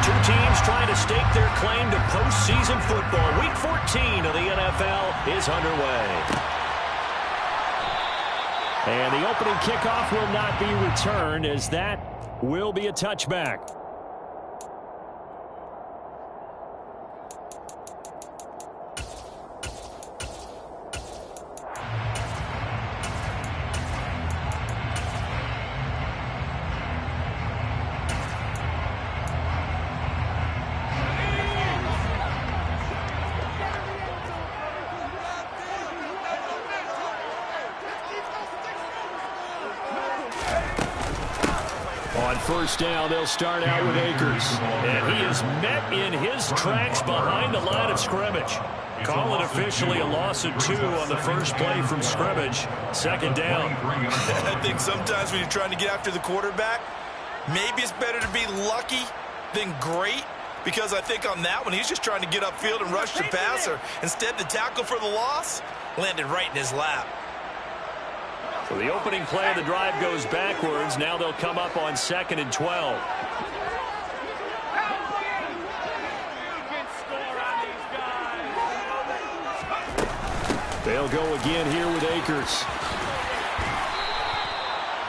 Two teams trying to stake their claim to postseason football. Week 14 of the NFL is underway. And the opening kickoff will not be returned, as that will be a touchback. On first down, they'll start out with Akers. And he is met in his tracks behind the line of scrimmage. Call it officially a loss of 2 on the first play from scrimmage. Second down. I think sometimes when you're trying to get after the quarterback, maybe it's better to be lucky than great. Because I think on that one, he's just trying to get upfield and rush the passer. Instead, the tackle for the loss landed right in his lap. So the opening play of the drive goes backwards. Now they'll come up on 2nd and 12. They'll go again here with Akers.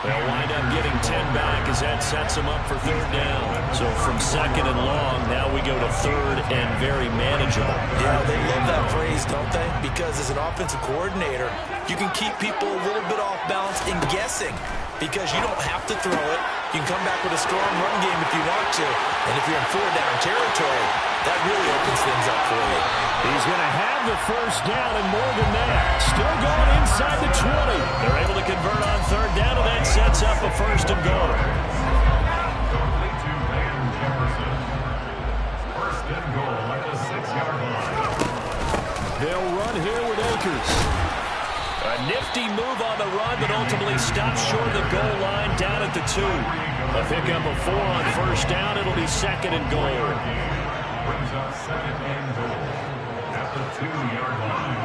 They'll wind up getting 10 back as that sets them up for 3rd down. So from 2nd and long, now we go to 3rd and very manageable. Yeah, they love that phrase, don't they? Because as an offensive coordinator, you can keep people a little bit off balance and guessing because you don't have to throw it. You can come back with a strong run game if you want to. And if you're in 4-down territory, that really opens things up for you. He's going to have the first down and more than that. Still going inside the 20. They're able to convert on 3rd down, and that sets up a 1st and goal. They'll run here with Akers. A nifty move on the run, but ultimately stops short of the goal line down at the 2. A pickup of 4 on 1st down. It'll be 2nd and goal. Brings up 2nd and goal at the 2-yard line.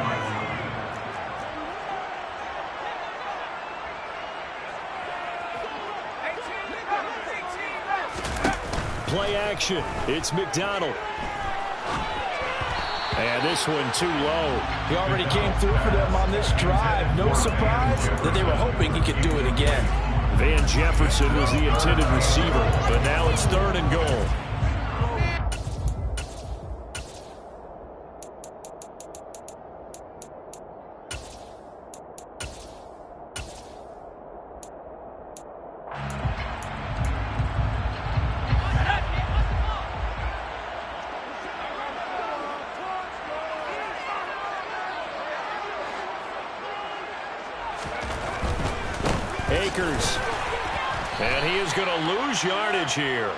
Play action. It's McDonald. And this one too low. He already came through for them on this drive. No surprise that they were hoping he could do it again. Van Jefferson was the intended receiver, but now it's 3rd and goal. Akers. And he is going to lose yardage here.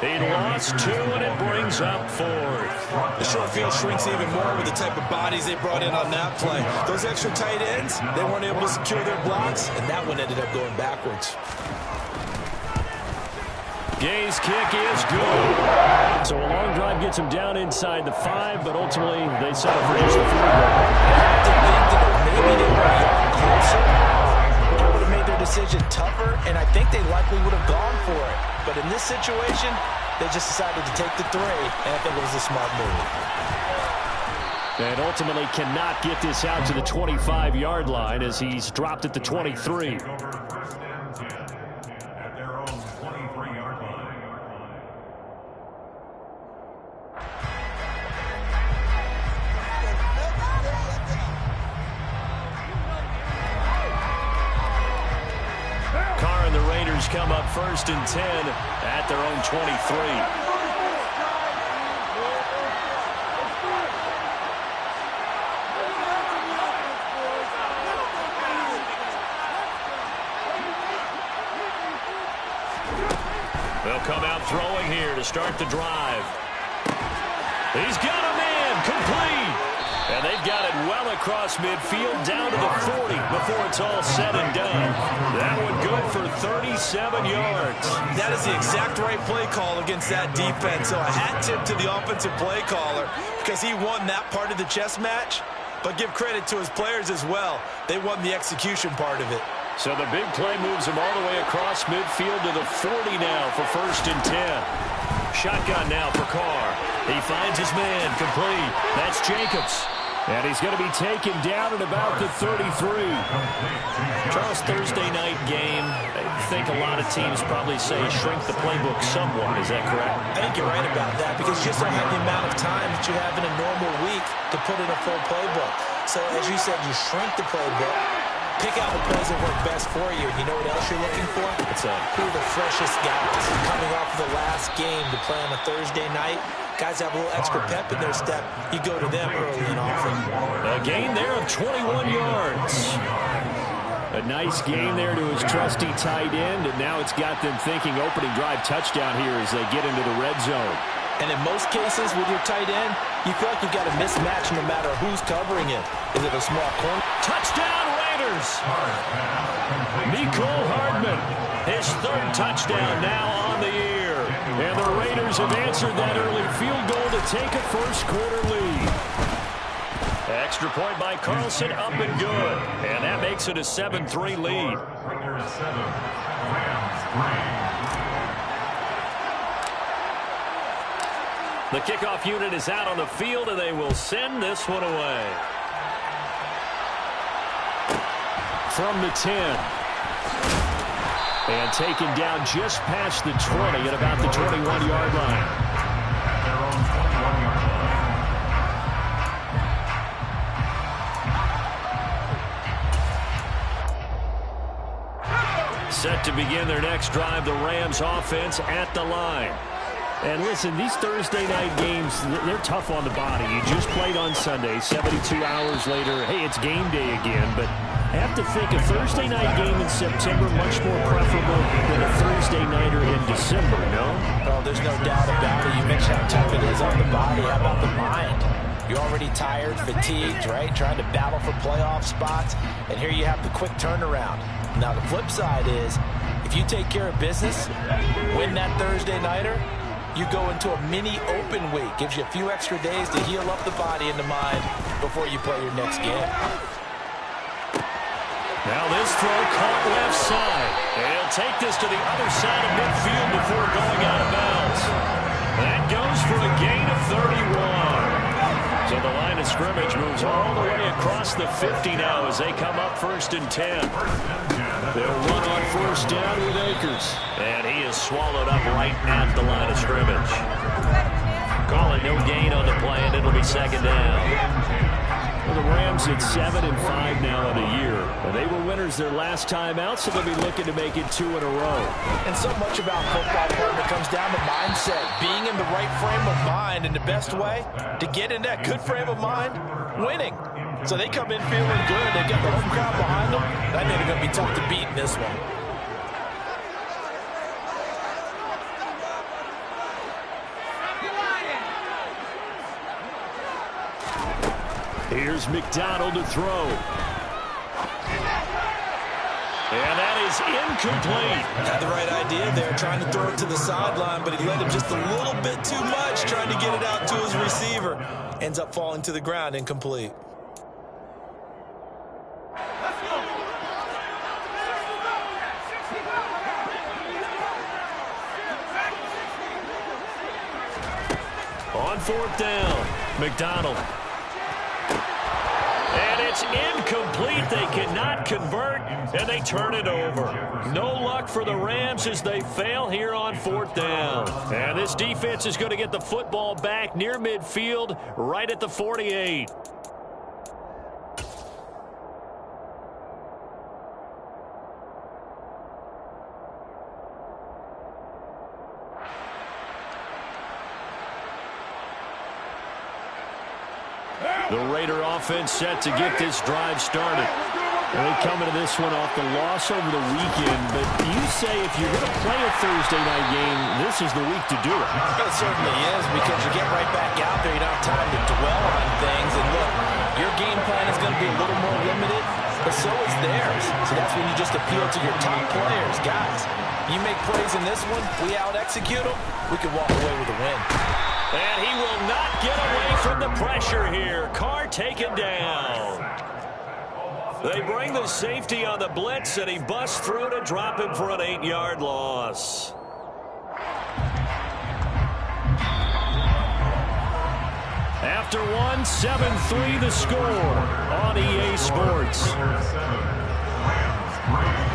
He lost 2, and it brings up 4th. The short field shrinks even more with the type of bodies they brought in on that play. Those extra tight ends, they weren't able to secure their blocks, and that one ended up going backwards. Gay's kick is good. So a long drive gets him down inside the 5, but ultimately they settle for just the 3 goal. I have to think that maybe they were a yard closer. It would have made their decision tougher, and I think they likely would have gone for it. But in this situation, they just decided to take the 3, and I think it was a smart move. And ultimately cannot get this out to the 25-yard line as he's dropped at the 23. Come up 1st and 10 at their own 23. They'll come out throwing here to start the drive. He's got a man complete. And they've got it well across midfield down to the 40 before it's all said and done. That one good for 37 yards. That is the exact right play call against that defense. So a hat tip to the offensive play caller because he won that part of the chess match. But give credit to his players as well. They won the execution part of it. So the big play moves him all the way across midfield to the 40 now for 1st and 10. Shotgun now for Carr. He finds his man, complete. That's Jacobs. And he's going to be taken down at about the 33. Charles, Thursday night game, I think a lot of teams probably say shrink the playbook somewhat. Is that correct? I think you're right about that because you just don't have the amount of time that you have in a normal week to put in a full playbook. So, as you said, you shrink the playbook, pick out the plays that work best for you. You know what else you're looking for? What's that? Who are the freshest guys coming off of the last game to play on a Thursday night? Guys have a little extra pep in their step. You go to them early and often. A gain there of 21 yards. A nice gain there to his trusty tight end, and now it's got them thinking opening drive touchdown here as they get into the red zone. And in most cases with your tight end, you feel like you've got a mismatch no matter who's covering it. Is it a small corner? Touchdown Raiders! Mecole Hardman, his third touchdown now on the year. And the Raiders have answered that early field goal to take a first-quarter lead. Extra point by Carlson, up and good. And that makes it a 7-3 lead. Raiders 7, Rams 3. The kickoff unit is out on the field, and they will send this one away. From the 10. And taken down just past the 20 at about the 21-yard line. At their own 21-yard line. Set to begin their next drive, the Rams offense at the line. And listen, these Thursday night games, they're tough on the body. You just played on Sunday, 72 hours later, hey, it's game day again. But I have to think a Thursday night game in September much more preferable than a Thursday nighter in December, no? Oh, there's no doubt about it. You mentioned how tough it is on the body. How about the mind? You're already tired, fatigued, right? Trying to battle for playoff spots. And here you have the quick turnaround. Now, the flip side is, if you take care of business, win that Thursday nighter, you go into a mini open week. Gives you a few extra days to heal up the body and the mind before you play your next game. Now this throw caught left side. And he'll take this to the other side of midfield before going out of bounds. That goes for a gain of 31. So the line of scrimmage moves all the way across the 50 now as they come up 1st and 10. They'll run on 1st down with Akers. And he is swallowed up right at the line of scrimmage. Call it no gain on the play, and it'll be 2nd down. Well, the Rams at 7-5 now on the year. And they were winners their last time out, so they'll be looking to make it 2 in a row. And so much about football, partner, comes down to mindset. Being in the right frame of mind, and the best way to get in that good frame of mind, winning. So they come in feeling good. They got the home crowd behind them. I think they're going to be tough to beat in this one. Here's McDonald to throw. And that is incomplete. Had the right idea there, trying to throw it to the sideline, but he led him just a little bit too much, trying to get it out to his receiver. Ends up falling to the ground, incomplete. On 4th down, McDonald. And it's incomplete. They cannot convert, and they turn it over. No luck for the Rams as they fail here on 4th down. And this defense is going to get the football back near midfield, right at the 48. The Raider offense set to get this drive started. And they come into this one off the loss over the weekend, but you say if you're going to play a Thursday night game, this is the week to do it. It certainly is, because you get right back out there. You don't have time to dwell on things. And look, your game plan is going to be a little more limited, but so is theirs. So that's when you just appeal to your top players. Guys, you make plays in this one, we out-execute them, we can walk away with a win. And he will not get away from the pressure here. Carr taken down. They bring the safety on the blitz, and he busts through to drop him for an 8-yard loss. After one, 7-3 the score on EA Sports. Number 7, Rams 3.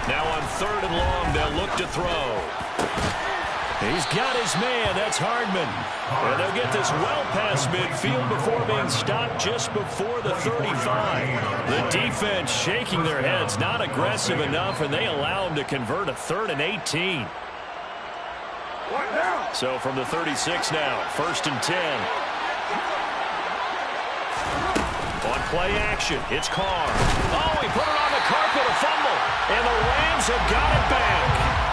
Now on 3rd and long, they'll look to throw. He's got his man. That's Hardman. And they'll get this well past midfield before being stopped just before the 35. The defense shaking their heads, not aggressive enough, and they allow him to convert a 3rd and 18. So from the 36 now, 1st and 10. On play action, it's Carr. Oh, he put it on the carpet, a fumble. And the Rams have got it back.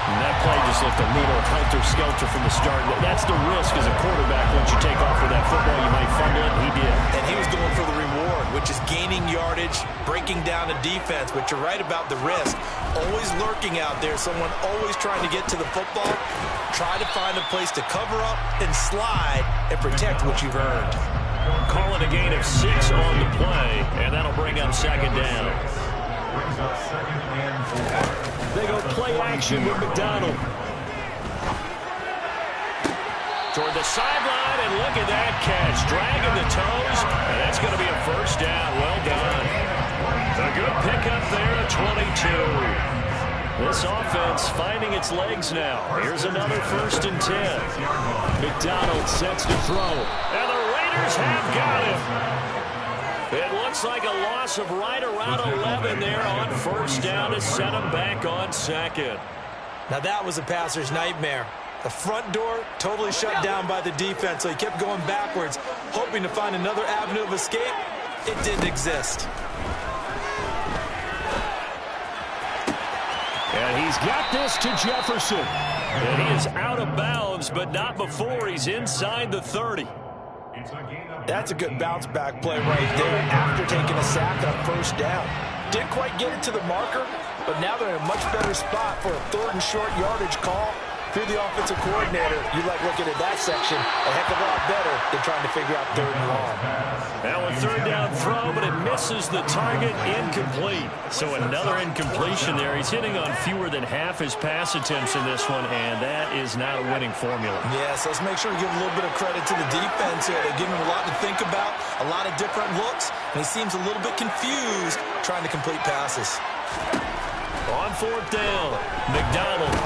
And that play just looked a little helter-skelter from the start. That's the risk as a quarterback. Once you take off with that football, you might fumble it, and he did. And he was going for the reward, which is gaining yardage, breaking down a defense. But you're right about the risk. Always lurking out there, someone always trying to get to the football. Try to find a place to cover up and slide and protect what you've earned. Calling a gain of 6 on the play, and that'll bring up 2nd down. Brings up 2nd and 4. They go play action with McDonald. Toward the sideline, and look at that catch. Dragging the toes, and that's going to be a 1st down. Well done. A good pickup there at 22. This offense finding its legs now. Here's another 1st and 10. McDonald sets to throw. And the Raiders have got him. It looks like a loss of right around 11 there on 1st down to set him back on 2nd. Now that was a passer's nightmare. The front door totally shut down by the defense, so he kept going backwards, hoping to find another avenue of escape. It didn't exist. And he's got this to Jefferson. And he is out of bounds, but not before he's inside the 30. That's a good bounce back play right there after taking a sack on 1st down. Didn't quite get it to the marker, but now they're in a much better spot for a 3rd and short yardage call. If you're the offensive coordinator, you like looking at that section a heck of a lot better than trying to figure out 3rd and long. Now a 3rd down throw, but it misses the target, incomplete. So another incompletion there. He's hitting on fewer than half his pass attempts in this one, and that is not a winning formula. Yes, let's make sure we give a little bit of credit to the defense here. They're giving him a lot to think about, a lot of different looks, and he seems a little bit confused trying to complete passes. On 4th down, McDonald.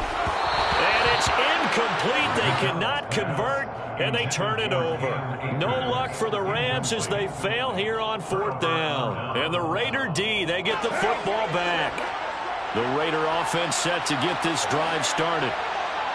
And it's incomplete. They cannot convert, and they turn it over. No luck for the Rams as they fail here on 4th down. And the Raider D, they get the football back. The Raider offense set to get this drive started.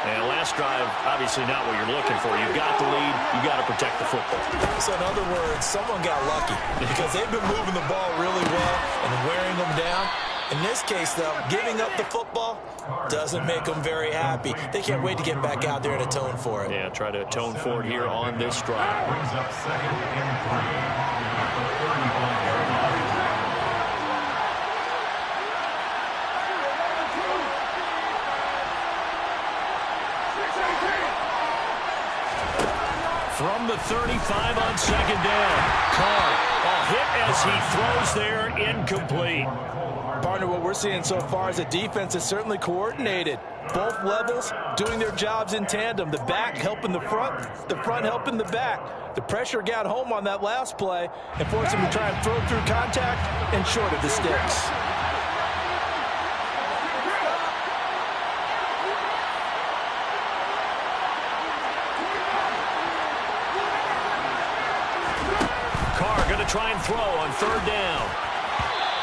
And last drive, obviously not what you're looking for. You've got the lead. You've got to protect the football. So in other words, someone got lucky because they've been moving the ball really well and wearing them down. In this case, though, giving up the football doesn't make them very happy. They can't wait to get back out there and atone for it. Yeah, try to atone for it here on this drive. Brings up 2nd and 3. From the 35 on 2nd down. Carr, a hit as he throws there, incomplete. Partner, what we're seeing so far is the defense is certainly coordinated. Both levels doing their jobs in tandem. The back helping the front helping the back. The pressure got home on that last play and forced him to try and throw through contact and short of the sticks. Carr going to try and throw on 3rd down.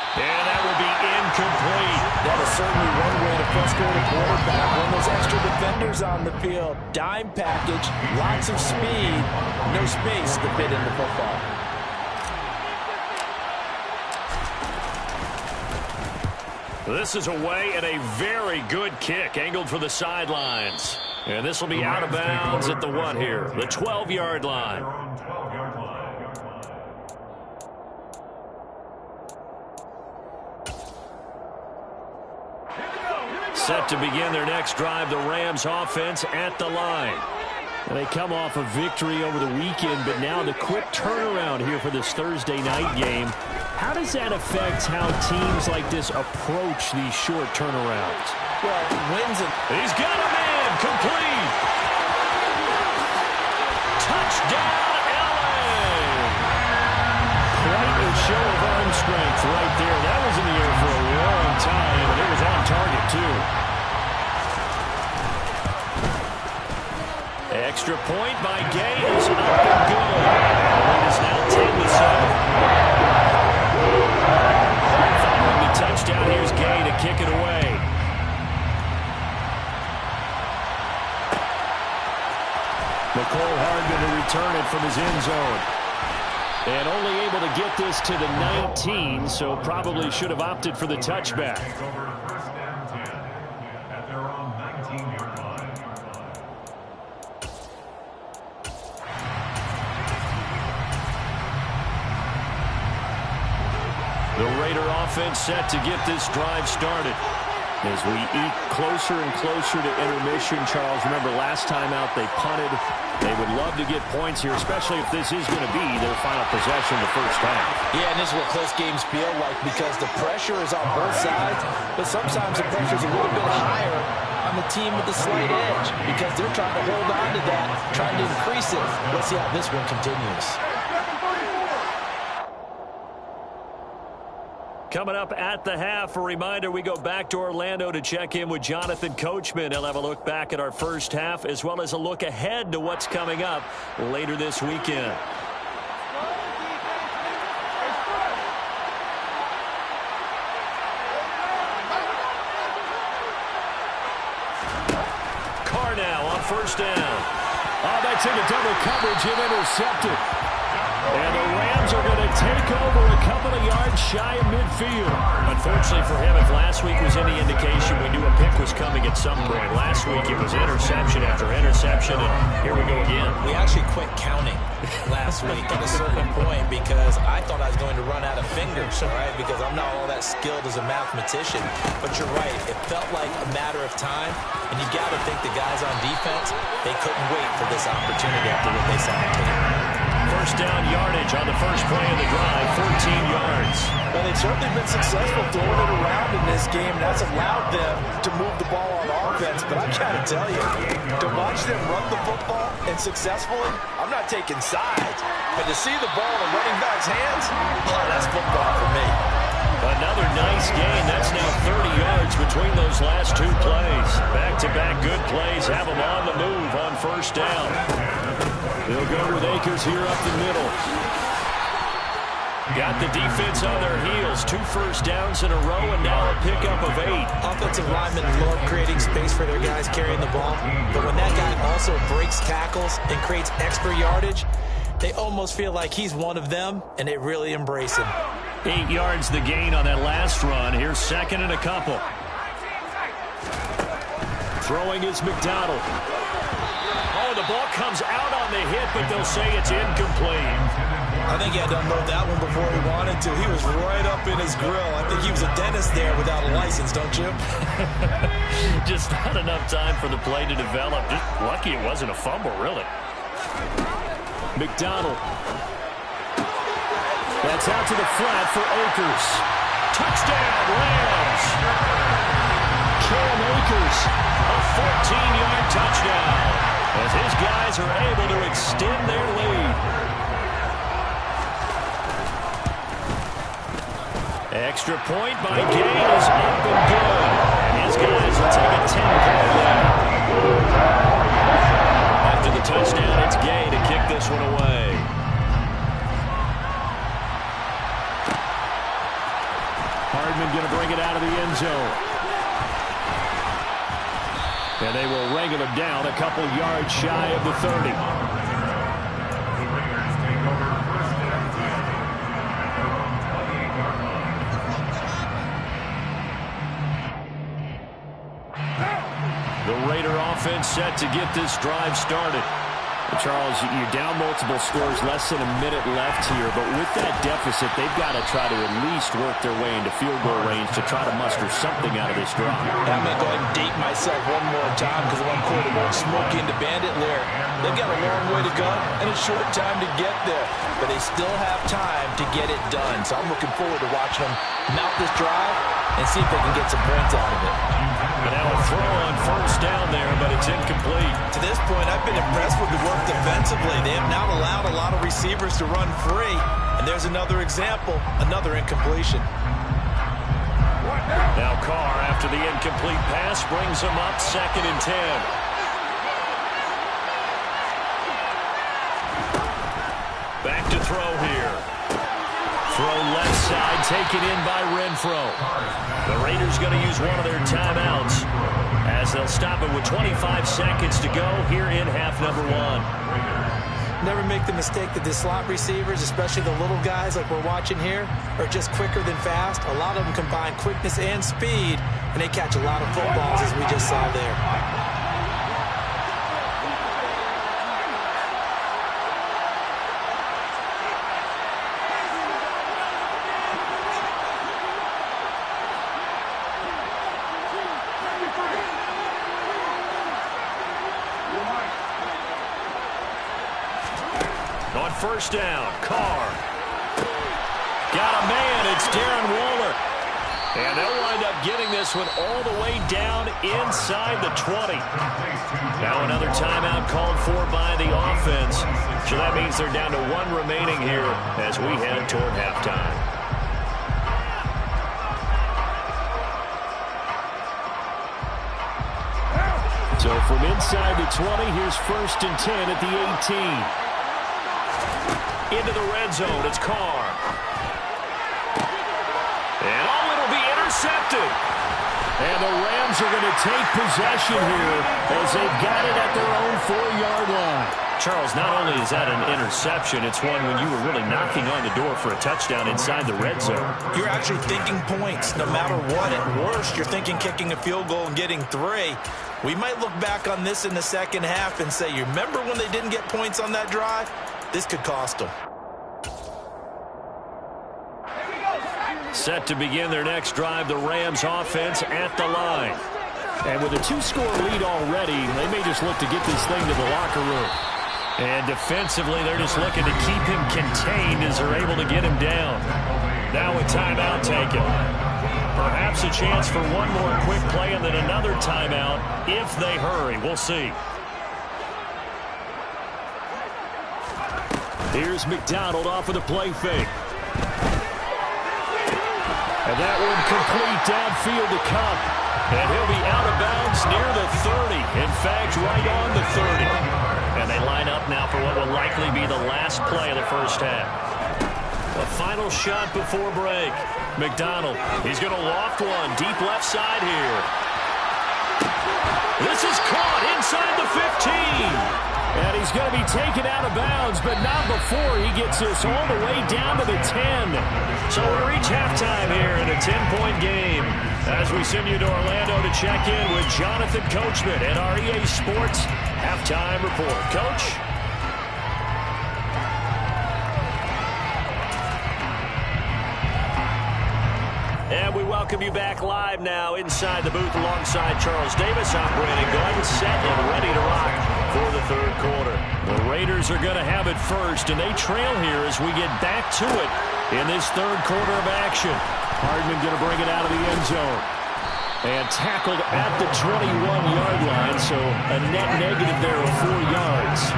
And that will be incomplete. That is certainly one way to frustrate a quarterback. When those extra defenders on the field, dime package, lots of speed, no space to fit in the football. This is away and a very good kick angled for the sidelines. And this will be out of bounds at the what here? The 12-yard line. Set to begin their next drive, the Rams offense at the line. And they come off a victory over the weekend, but now the quick turnaround here for this Thursday night game. How does that affect how teams like this approach these short turnarounds? Well, wins and... He's got a man, complete. Touchdown, LA. Quite a show of arm strength right there. That was in the air for a long time, and it was on target, too. Extra point by Gay is up and good. It is now 10-7. Following the touchdown, here's Gay to kick it away. Nicole Hardman to return it from his end zone. And only able to get this to the 19, so probably should have opted for the touchback. First down 10 at their own 19-yard line. The Raider offense set to get this drive started. As we eke closer and closer to intermission, Charles, remember last time out they punted. They would love to get points here, especially if this is going to be their final possession the first half. Yeah, and this is what close games feel like because the pressure is on both sides, but sometimes the pressure is a little bit higher on the team with the slight edge because they're trying to hold on to that, trying to increase it. Let's see how this one continues. Coming up at the half, a reminder, we go back to Orlando to check in with Jonathan Coachman. He'll have a look back at our first half as well as a look ahead to what's coming up later this weekend. Carr now on first down. Oh, that's into double coverage and intercepted. And the Rams are going to take over a couple of yards shy of midfield. Unfortunately for him, if last week was any indication, we knew a pick was coming at some point. Last week it was interception after interception, and here we go again. We actually quit counting last week at a certain point because I thought I was going to run out of fingers, all right, because I'm not all that skilled as a mathematician. But you're right, it felt like a matter of time, and you got to think the guys on defense, they couldn't wait for this opportunity after what they saw on tape. First down yardage on the first play of the drive, 14 yards. Well, they've certainly been successful throwing it around in this game. That's allowed them to move the ball on offense. But I got to tell you, to watch them run the football and successfully, I'm not taking sides. But to see the ball in the running back's hands, oh, that's football for me. Another nice gain. That's now 30 yards between those last two plays. Back-to-back good plays have them on the move on first down. They'll go with Akers here up the middle. Got the defense on their heels. 2 first downs in a row and now a pickup of 8. Offensive linemen love creating space for their guys carrying the ball. But when that guy also breaks tackles and creates extra yardage, they almost feel like he's one of them, and they really embrace him. 8 yards the gain on that last run. Here's second and a couple. Throwing is McDonald. Oh, the ball comes out on the hit, but they'll say it's incomplete. I think he had to unload that one before he wanted to. He was right up in his grill. I think he was a dentist there without a license, don't you? Just not enough time for the play to develop. Just lucky it wasn't a fumble, really. McDonald. That's out to the flat for Akers. Touchdown, Rams. Cam Akers, a 14-yard touchdown. As his guys are able to extend their lead. Extra point by Gay is up and good. And his guys will take a 10-point lead. After the touchdown, it's Gay to kick this one away. Hardman going to bring it out of the end zone. And they will wrangle him down a couple yards shy of the 30. Raider offense set to get this drive started. Charles, you're down multiple scores, less than a minute left here, but with that deficit, they've got to try to at least work their way into field goal range to try to muster something out of this drive. I'm going to go ahead and date myself one more time because one quarter won't smoke into Bandit Lair. They've got a long way to go and a short time to get there, but they still have time to get it done. So I'm looking forward to watching them mount this drive and see if they can get some points out of it. And now a throw on first down there, but it's incomplete. To this point, I've been impressed with the work defensively. They have not allowed a lot of receivers to run free. And there's another example, another incompletion. Now Carr, after the incomplete pass, brings him up 2nd and 10. Back to throw here. Throw left side, taken in by Renfro. The Raiders going to use one of their timeouts as they'll stop it with 25 seconds to go here in half number 1. Never make the mistake that the slot receivers, especially the little guys like we're watching here, are just quicker than fast. A lot of them combine quickness and speed, and they catch a lot of footballs, as we just saw there. On first down, Carr. Got a man, it's Darren Waller. And they'll wind up getting this one all the way down inside the 20. Now another timeout called for by the offense. So that means they're down to 1 remaining here as we head toward halftime. So from inside the 20, here's 1st and 10 at the 18. Into the red zone, it's Carr. And it'll be intercepted. And the Rams are going to take possession here as they've got it at their own 4-yard line. Charles, not only is that an interception, it's one when you were really knocking on the door for a touchdown inside the red zone. You're actually thinking points no matter what. At worst, you're thinking kicking a field goal and getting 3. We might look back on this in the second half and say, you remember when they didn't get points on that drive? This could cost them. Set to begin their next drive, the Rams offense at the line. And with a 2-score lead already, they may just look to get this thing to the locker room. And defensively, they're just looking to keep him contained as they're able to get him down. Now a timeout taken. Perhaps a chance for one more quick play and then another timeout if they hurry. We'll see. Here's McDonald off of the play fake. And that one complete downfield to Kupp. And he'll be out of bounds near the 30. In fact, right on the 30. And they line up now for what will likely be the last play of the first half. A final shot before break. McDonald, he's going to loft one. Deep left side here. This is caught inside the 15. And he's going to be taken out of bounds, but not before he gets this all the way down to the 10. So we'll reach halftime here in a 10-point game as we send you to Orlando to check in with Jonathan Coachman at our EA Sports Halftime Report. Coach? And we welcome you back live now inside the booth alongside Charles Davis. I'm Brandon Gordon, set and ready to rock for the third quarter. The Raiders are going to have it first, and they trail here as we get back to it in this third quarter of action. Hardman going to bring it out of the end zone. And tackled at the 21-yard line, so a net negative there of 4 yards.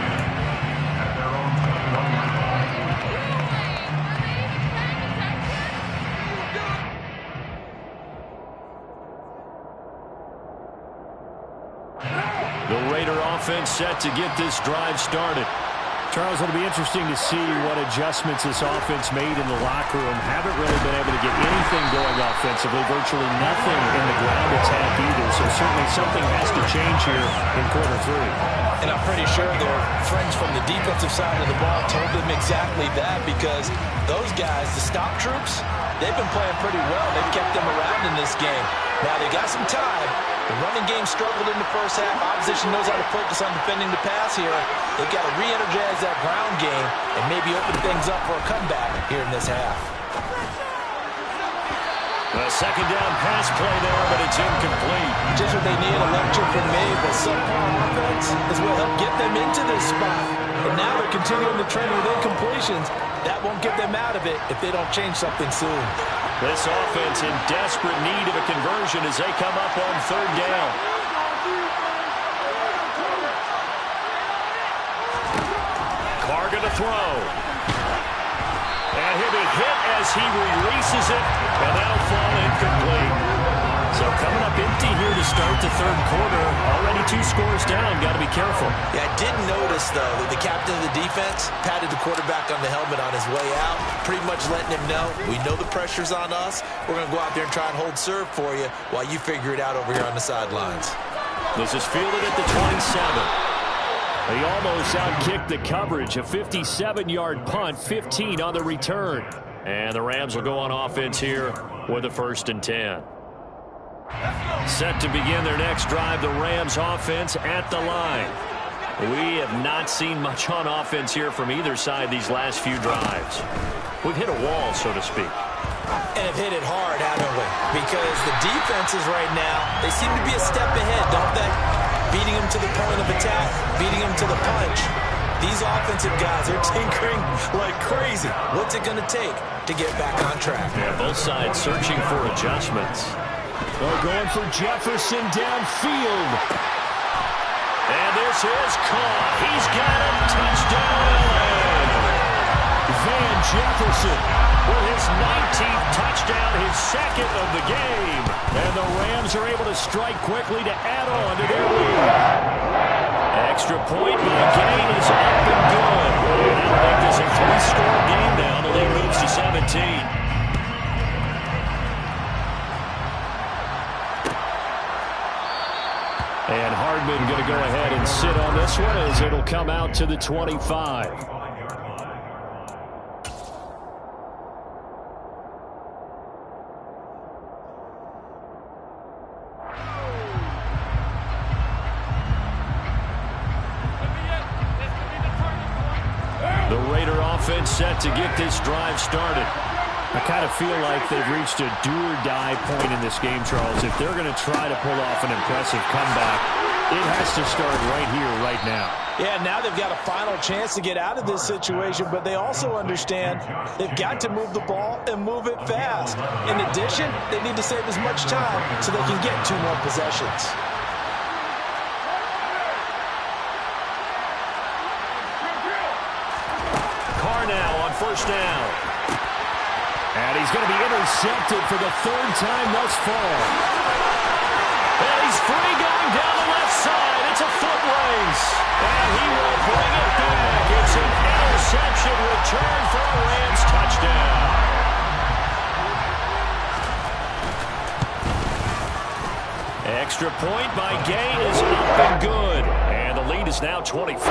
The Raider offense set to get this drive started. Charles, it'll be interesting to see what adjustments this offense made in the locker room. Haven't really been able to get anything going offensively, virtually nothing in the ground attack either. So certainly something has to change here in quarter 3. And I'm pretty sure their friends from the defensive side of the ball told them exactly that, because those guys, the stop troops, they've been playing pretty well. They've kept them around in this game. Now they got some time, The running game struggled in the first half. Opposition knows how to focus on defending the pass here. They've got to re-energize that ground game and maybe open things up for a comeback here in this half. A second down pass play there, but it's incomplete. Just what they need, a lecture from me, but subpar offense is what helped get them into this spot. And now they're continuing the trend with incompletions. That won't get them out of it if they don't change something soon. This offense in desperate need of a conversion as they come up on third down. Carr going to throw. And he'll be hit as he releases it, and that'll fall incomplete. So coming up empty here to start the third quarter. Already 2 scores down. Got to be careful. Yeah, I did notice, though, that the captain of the defense patted the quarterback on the helmet on his way out, pretty much letting him know, we know the pressure's on us. We're going to go out there and try and hold serve for you while you figure it out over here on the sidelines. This is fielded at the 27. He almost outkicked the coverage. A 57-yard punt, 15 on the return. And the Rams will go on offense here with a 1st and 10. Set to begin their next drive, the Rams offense at the line. We have not seen much on offense here from either side these last few drives. We've hit a wall, so to speak. And have hit it hard, haven't we? Because the defenses right now, they seem to be a step ahead, don't they? Beating them to the point of attack, beating them to the punch. These offensive guys are tinkering like crazy. What's it going to take to get back on track? Yeah, both sides searching for adjustments. They're going for Jefferson downfield. And this is caught. He's got a touchdown. Van Jefferson with his 19th touchdown, his 2nd of the game. And the Rams are able to strike quickly to add on to their lead. Extra point by Gay is up and good. And that'll make this a 3-score game now. The lead moves to 17. And Hardman going to go ahead and sit on this one as it'll come out to the 25. The Raider offense set to get this drive started. I kind of feel like they've reached a do-or-die point in this game, Charles. If they're going to try to pull off an impressive comeback, it has to start right here, right now. Yeah, now they've got a final chance to get out of this situation, but they also understand they've got to move the ball and move it fast. In addition, they need to save as much time so they can get 2 more possessions. Carr now on 1st down. And he's going to be intercepted for the 3rd time thus far. And he's free going down the left side. It's a foot race. And he will bring it back. It's an interception return for a Rams touchdown. Extra point by Gay is up and good. And the lead is now 24.